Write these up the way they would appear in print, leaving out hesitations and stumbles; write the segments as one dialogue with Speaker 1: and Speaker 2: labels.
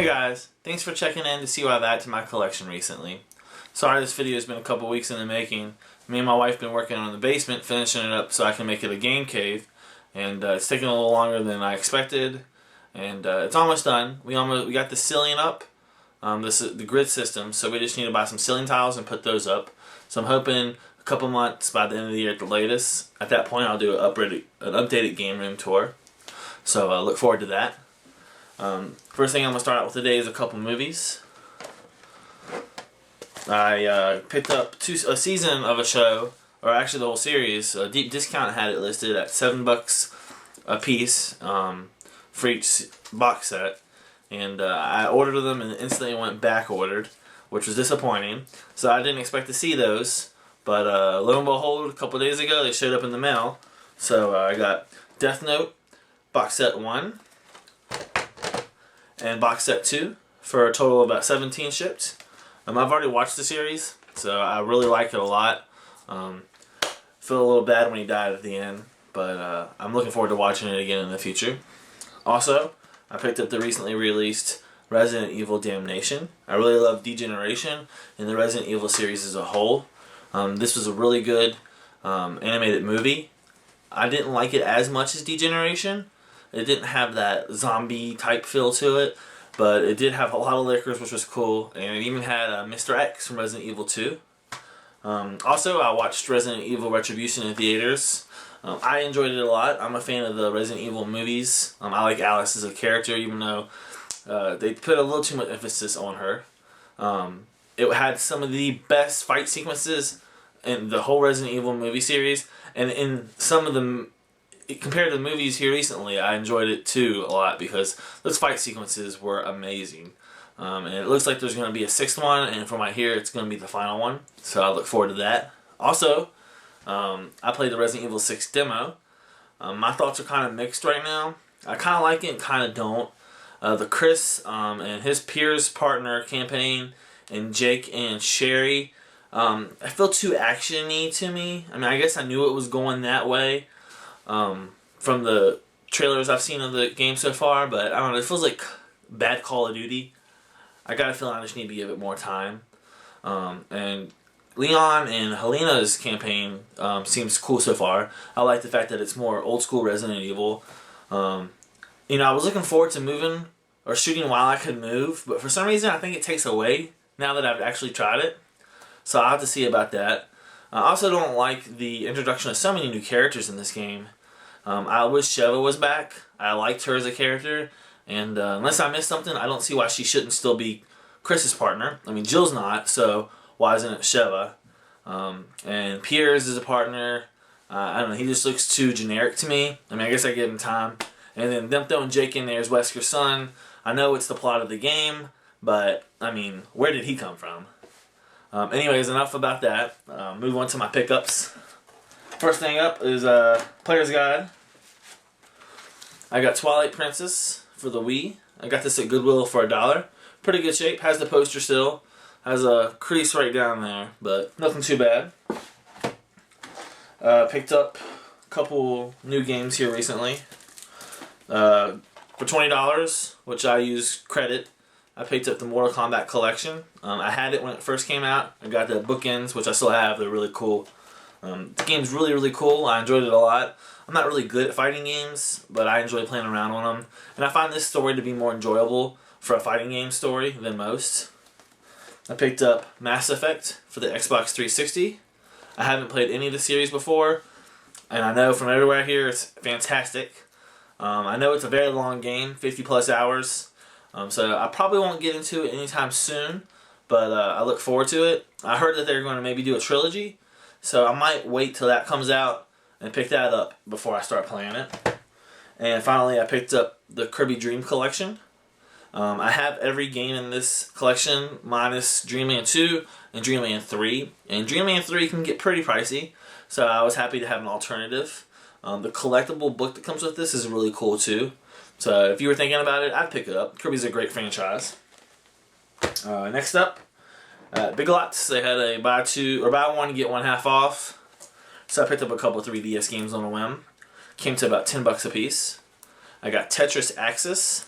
Speaker 1: Hey guys, thanks for checking in to see what I've added to my collection recently. Sorry this video has been a couple weeks in the making. Me and my wife have been working on the basement, finishing it up so I can make it a game cave. And it's taking a little longer than I expected. And it's almost done. We got the ceiling up. This is the grid system, so we just need to buy some ceiling tiles and put those up. So I'm hoping a couple months by the end of the year at the latest. At that point I'll do an updated game room tour. So look forward to that. First thing I'm going to start out with today is a couple movies. I picked up a season of a show, or actually the whole series. Deep Discount had it listed at $7 a piece for each box set. And I ordered them and instantly went back ordered, which was disappointing. So I didn't expect to see those. But lo and behold, a couple days ago they showed up in the mail. So I got Death Note box set 1 and box set 2 for a total of about 17 shipped. I've already watched the series, so I really like it a lot. Feel a little bad when he died at the end, but I'm looking forward to watching it again in the future. Also, I picked up the recently released Resident Evil Damnation. I really love Degeneration and the Resident Evil series as a whole. This was a really good animated movie. I didn't like it as much as Degeneration. It didn't have that zombie type feel to it, but it did have a lot of liquors, which was cool, and it even had Mr. X from Resident Evil 2. Also, I watched Resident Evil Retribution in theaters. I enjoyed it a lot. I'm a fan of the Resident Evil movies. I like Alice as a character, even though they put a little too much emphasis on her. It had some of the best fight sequences in the whole Resident Evil movie series, and in some of them, compared to the movies here recently, I enjoyed it too a lot because those fight sequences were amazing. And it looks like there's going to be a 6th one, and from what I hear, it's going to be the final one. So I look forward to that. Also, I played the Resident Evil 6 demo. My thoughts are kind of mixed right now. I kind of like it and kind of don't. The Chris and his peers partner campaign and Jake and Sherry, I feel too action-y to me. I mean, I guess I knew it was going that way from the trailers I've seen of the game so far, but I don't know, it feels like bad Call of Duty. I got a feeling I just need to give it more time. And Leon and Helena's campaign seems cool so far. I like the fact that it's more old school Resident Evil. I was looking forward to moving or shooting while I could move, but for some reason I think it takes away now that I've actually tried it. So I'll have to see about that. I also don't like the introduction of so many new characters in this game. I wish Sheva was back. I liked her as a character, and unless I missed something, I don't see why she shouldn't still be Chris's partner. I mean, Jill's not, so why isn't it Sheva? And Piers is a partner. I don't know, he just looks too generic to me. I mean, I guess I give him time. And then them throwing Jake in there as Wesker's son. I know it's the plot of the game, but, I mean, where did he come from? Anyways, enough about that. Move on to my pickups. First thing up is Player's Guide. I got Twilight Princess for the Wii. I got this at Goodwill for $1. Pretty good shape. Has the poster still. Has a crease right down there, but nothing too bad. Picked up a couple new games here recently. For $20, which I use credit, I picked up the Mortal Kombat collection. I had it when it first came out. I got the bookends, which I still have. They're really cool. The game's really, really cool. I enjoyed it a lot. I'm not really good at fighting games, but I enjoy playing around on them. And I find this story to be more enjoyable for a fighting game story than most. I picked up Mass Effect for the Xbox 360. I haven't played any of the series before, and I know from everywhere here it's fantastic. I know it's a very long game, 50 plus hours, so I probably won't get into it anytime soon, but I look forward to it. I heard that they're going to maybe do a trilogy, so I might wait till that comes out and pick that up before I start playing it. And finally, I picked up the Kirby Dream Collection. I have every game in this collection minus Dreamland 2 and Dreamland 3. And Dreamland 3 can get pretty pricey, so I was happy to have an alternative. The collectible book that comes with this is really cool too. So if you were thinking about it, I'd pick it up. Kirby's a great franchise. Next up, Big Lots. They had a buy one get one half off. So I picked up a couple of 3DS games on a whim. Came to about $10 a piece. I got Tetris Axis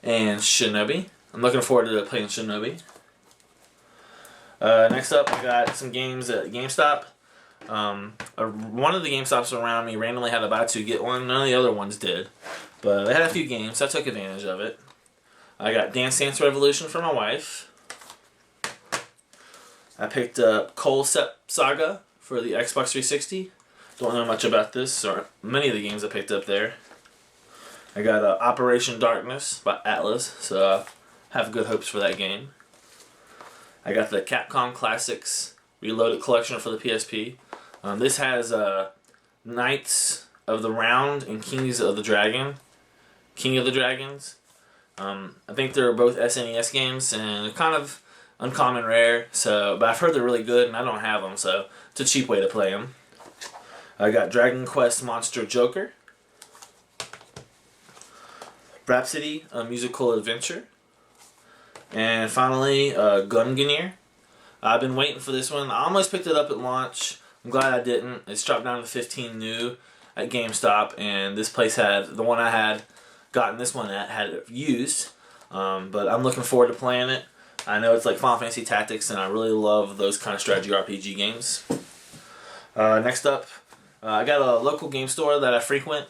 Speaker 1: and Shinobi. I'm looking forward to playing Shinobi. Next up, I got some games at GameStop. One of the GameStops around me randomly had a buy two get one. None of the other ones did, but they had a few games, so I took advantage of it. I got Dance Dance Revolution for my wife. I picked up Cole Saga for the Xbox 360. Don't know much about this or many of the games I picked up there. I got Operation Darkness by Atlas, so I have good hopes for that game. I got the Capcom Classics Reloaded Collection for the PSP. This has Knights of the Round and King of the Dragons. I think they're both SNES games and they're kind of uncommon rare. But I've heard they're really good and I don't have them, so it's a cheap way to play them. I got Dragon Quest Monster Joker. Rhapsody, a musical adventure. And finally, Gungnir. I've been waiting for this one. I almost picked it up at launch. I'm glad I didn't. It's dropped down to 15 new at GameStop, and this place had, the one I had gotten this one at, had it used. But I'm looking forward to playing it. I know it's like Final Fantasy Tactics, and I really love those kind of strategy RPG games. Next up, I got a local game store that I frequent.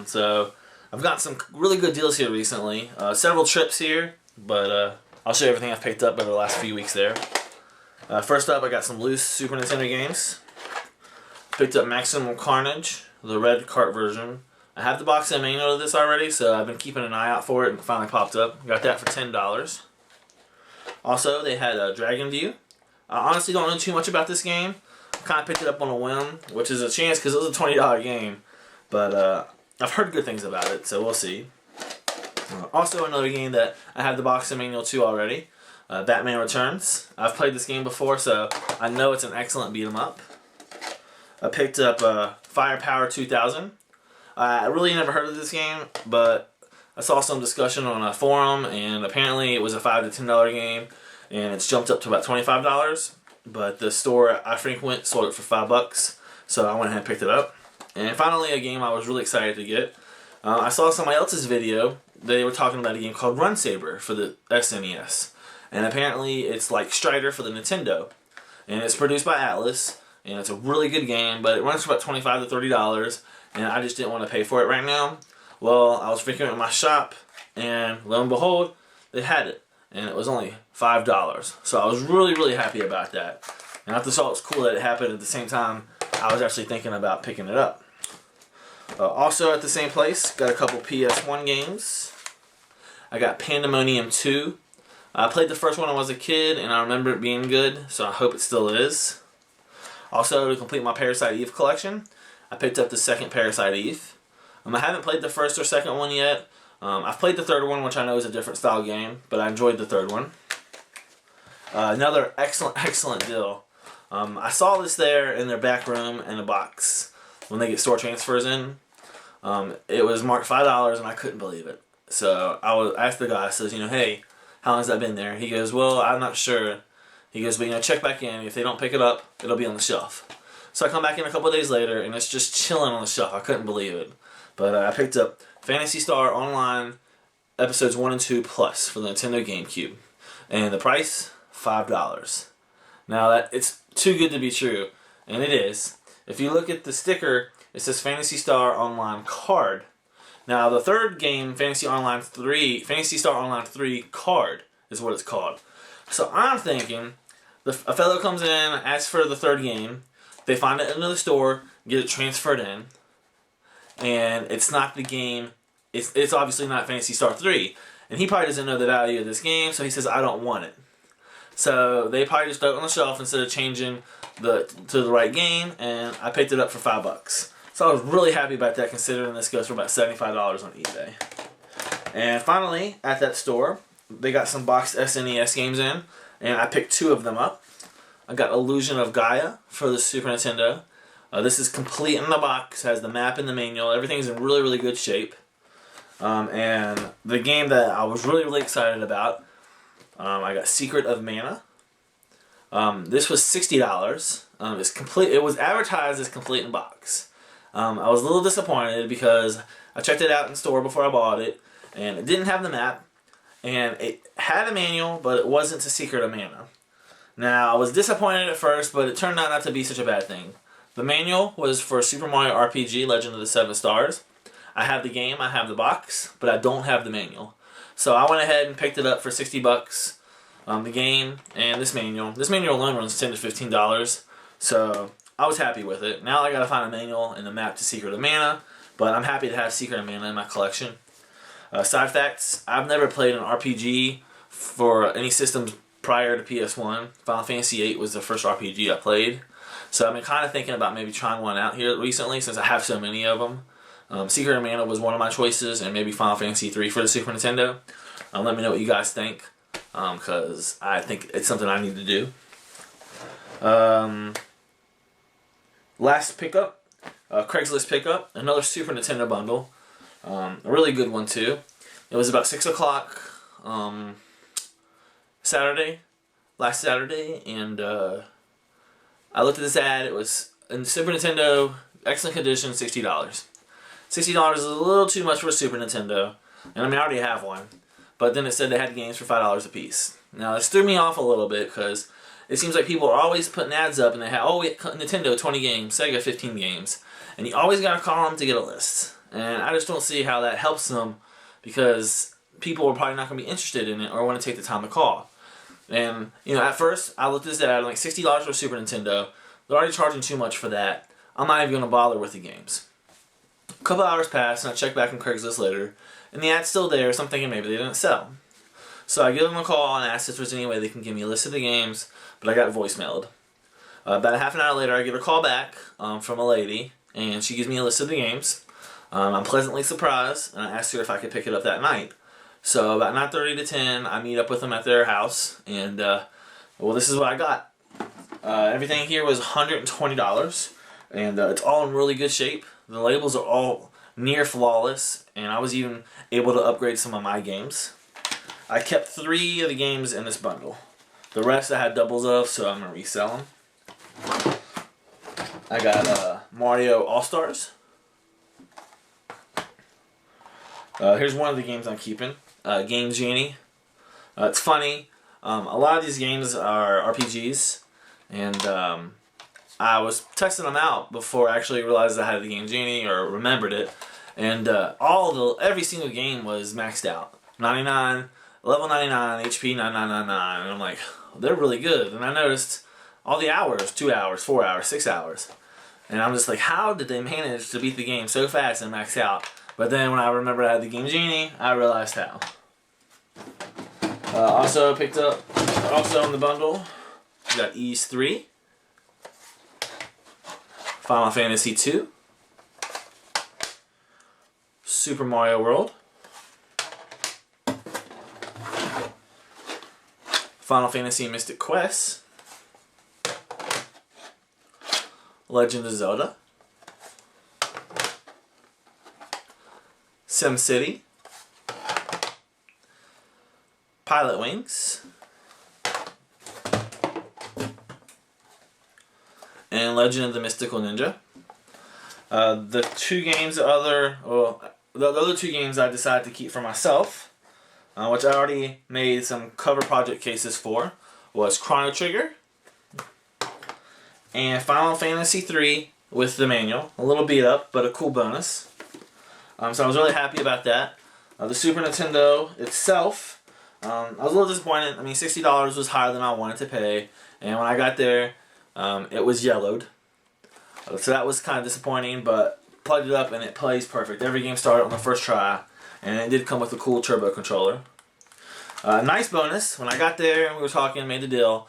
Speaker 1: So I've gotten some really good deals here recently. Several trips here, but I'll show you everything I've picked up over the last few weeks there. First up, I got some loose Super Nintendo games. Picked up Maximum Carnage, the red cart version. I have the box and manual of this already, so I've been keeping an eye out for it and it finally popped up. Got that for $10. Also, they had Dragon View. I honestly don't know too much about this game. I kind of picked it up on a whim, which is a chance because it was a $20 game. But I've heard good things about it, so we'll see. Also, another game that I have the box and manual to already. Batman Returns. I've played this game before, so I know it's an excellent beat 'em up. I picked up Firepower 2000. I really never heard of this game, but I saw some discussion on a forum, and apparently it was a $5 to $10 game, and it's jumped up to about $25. But the store I frequent sold it for $5, so I went ahead and picked it up. And finally, a game I was really excited to get. I saw somebody else's video. They were talking about a game called Run Saber for the SNES. And apparently it's like Strider for the Nintendo. And it's produced by Atlas. And it's a really good game, but it runs for about $25 to $30. And I just didn't want to pay for it right now. Well, I was frequenting my shop, and lo and behold, they had it. And it was only $5. So I was really, really happy about that. And I just thought it was cool that it happened at the same time I was actually thinking about picking it up. Also at the same place, got a couple PS1 games. I got Pandemonium 2. I played the first one when I was a kid, and I remember it being good, so I hope it still is. Also, to complete my Parasite Eve collection, I picked up the second Parasite Eve. I haven't played the first or second one yet. I've played the third one, which I know is a different style game, but I enjoyed the third one. Another excellent deal. I saw this there in their back room in a box when they get store transfers in. It was marked $5, and I couldn't believe it. So I asked the guy, I says, hey, how long has that been there? He goes, well, I'm not sure. He goes, but check back in. If they don't pick it up, it'll be on the shelf. So I come back in a couple of days later, and it's just chilling on the shelf. I couldn't believe it. But I picked up Phantasy Star Online Episodes 1 and 2 Plus for the Nintendo GameCube. And the price, $5. Now, it's too good to be true, and it is. If you look at the sticker, it says Phantasy Star Online Card. Now, the third game, Phantasy Star Online 3 Card, is what it's called. So I'm thinking, a fellow comes in, asks for the third game, they find it in the store, get it transferred in, and it's not the game, it's obviously not Phantasy Star 3. And he probably doesn't know the value of this game, so he says, I don't want it. So they probably just throw it on the shelf instead of changing to the right game, and I picked it up for $5. So I was really happy about that, considering this goes for about $75 on eBay. And finally, at that store, they got some boxed SNES games in, and I picked 2 of them up. I got Illusion of Gaia for the Super Nintendo. This is complete in the box, has the map and the manual. Everything's in really, really good shape. And the game that I was really, really excited about, I got Secret of Mana. This was $60. It was advertised as complete in box. I was a little disappointed because I checked it out in store before I bought it, and it didn't have the map. and it had a manual, but it wasn't to Secret of Mana. Now, I was disappointed at first, but it turned out not to be such a bad thing. The manual was for Super Mario RPG Legend of the Seven Stars. I have the game, I have the box, but I don't have the manual. So I went ahead and picked it up for $60. The game and this manual. This manual alone runs $10 to $15, so I was happy with it. Now I gotta find a manual and the map to Secret of Mana, but I'm happy to have Secret of Mana in my collection. Side facts, I've never played an RPG for any systems prior to PS1. Final Fantasy VIII was the first RPG I played. So I've been kind of thinking about maybe trying one out here recently since I have so many of them. Secret of Mana was one of my choices, and maybe Final Fantasy III for the Super Nintendo. Let me know what you guys think, because I think it's something I need to do. Last pickup, Craigslist pickup, another Super Nintendo bundle. A really good one too. It was about 6 o'clock last Saturday, and I looked at this ad. It was in Super Nintendo, excellent condition, $60. $60 is a little too much for a Super Nintendo, and I mean I already have one. But then it said they had games for $5 a piece. Now this threw me off a little bit because it seems like people are always putting ads up and they have, Nintendo 20 games, Sega 15 games, and you always gotta call them to get a list. And I just don't see how that helps them, because people are probably not gonna be interested in it or want to take the time to call. And at first I looked at this ad, like $60 for Super Nintendo. They're already charging too much for that. I'm not even gonna bother with the games. A couple hours passed and I checked back on Craigslist later, and the ad's still there, so I'm thinking maybe they didn't sell. So I give them a call and ask if there's any way they can give me a list of the games, but I got voicemailed. About a half an hour later, I get a call back from a lady, and she gives me a list of the games. I'm pleasantly surprised, and I asked her if I could pick it up that night. So about 9:30 to 10, I meet up with them at their house, and well, this is what I got. Everything here was $120, and it's all in really good shape. The labels are all near flawless, and I was even able to upgrade some of my games. I kept 3 of the games in this bundle. The rest I had doubles of, so I'm going to resell them. I got Mario All-Stars. Here's one of the games I'm keeping. Game Genie. It's funny. A lot of these games are RPGs, and I was testing them out before I actually realized I had the Game Genie or remembered it. And every single game was maxed out. 99, level 99, HP 9999, and I'm like, they're really good. And I noticed all the hours, 2 hours, 4 hours, 6 hours. And I'm just like, how did they manage to beat the game so fast and max out? But then when I remembered I had the Game Genie, I realized how. Also picked up, also in the bundle, we got Ys 3, Final Fantasy 2, Super Mario World, Final Fantasy Mystic Quest, Legend of Zelda, SimCity, Pilot Wings, and Legend of the Mystical Ninja. The other 2 games I decided to keep for myself, which I already made some cover project cases for, was Chrono Trigger and Final Fantasy 3 with the manual. A little beat up, but a cool bonus. So I was really happy about that. The Super Nintendo itself, I was a little disappointed. I mean, $60 was higher than I wanted to pay, and when I got there, it was yellowed. So that was kind of disappointing, but plugged it up and it plays perfect. Every game started on the first try, and it did come with a cool turbo controller. Nice bonus, when I got there and we were talking, made the deal,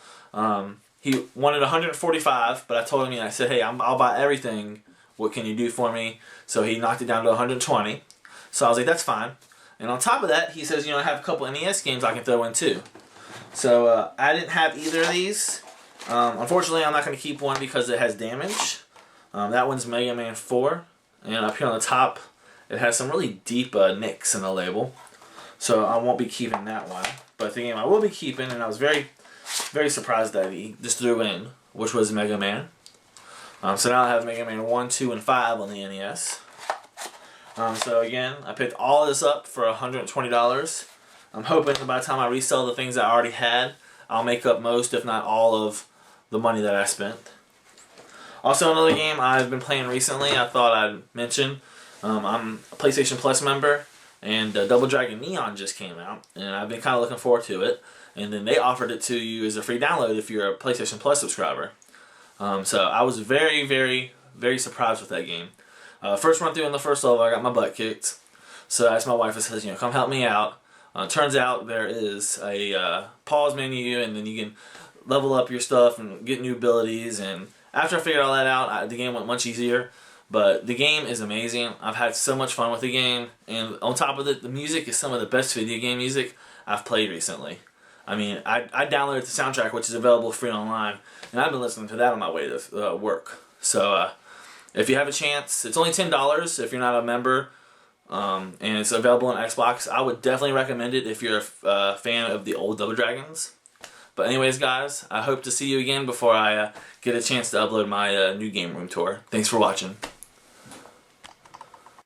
Speaker 1: he wanted $145, but I told him, I said, hey, I'll buy everything. What can you do for me? So he knocked it down to $120. So I was like, that's fine. And on top of that, he says, I have a couple NES games I can throw in too. So I didn't have either of these. Unfortunately, I'm not going to keep one because it has damage. That one's Mega Man 4. And up here on the top, it has some really deep nicks in the label. So I won't be keeping that one. But the game I will be keeping, and I was very, very surprised that he just threw in, which was Mega Man. So now I have Mega Man 1, 2, and 5 on the NES. So again, I picked all of this up for $120. I'm hoping that by the time I resell the things I already had, I'll make up most, if not all, of the money that I spent. Also, another game I've been playing recently, I thought I'd mention. I'm a PlayStation Plus member, and Double Dragon Neon just came out, and I've been kind of looking forward to it. And then they offered it to you as a free download if you're a PlayStation Plus subscriber. So I was very, very, very surprised with that game. First run through in the first level, I got my butt kicked. So I asked my wife, I says, come help me out. Turns out there is a pause menu, and then you can level up your stuff and get new abilities. And after I figured all that out, the game went much easier. But the game is amazing. I've had so much fun with the game. And on top of it, the music is some of the best video game music I've played recently. I mean, I downloaded the soundtrack, which is available free online, and I've been listening to that on my way to work. So if you have a chance, it's only $10 if you're not a member, and it's available on Xbox. I would definitely recommend it if you're a fan of the old Double Dragons. But anyways, guys, I hope to see you again before I get a chance to upload my new game room tour. Thanks for watching.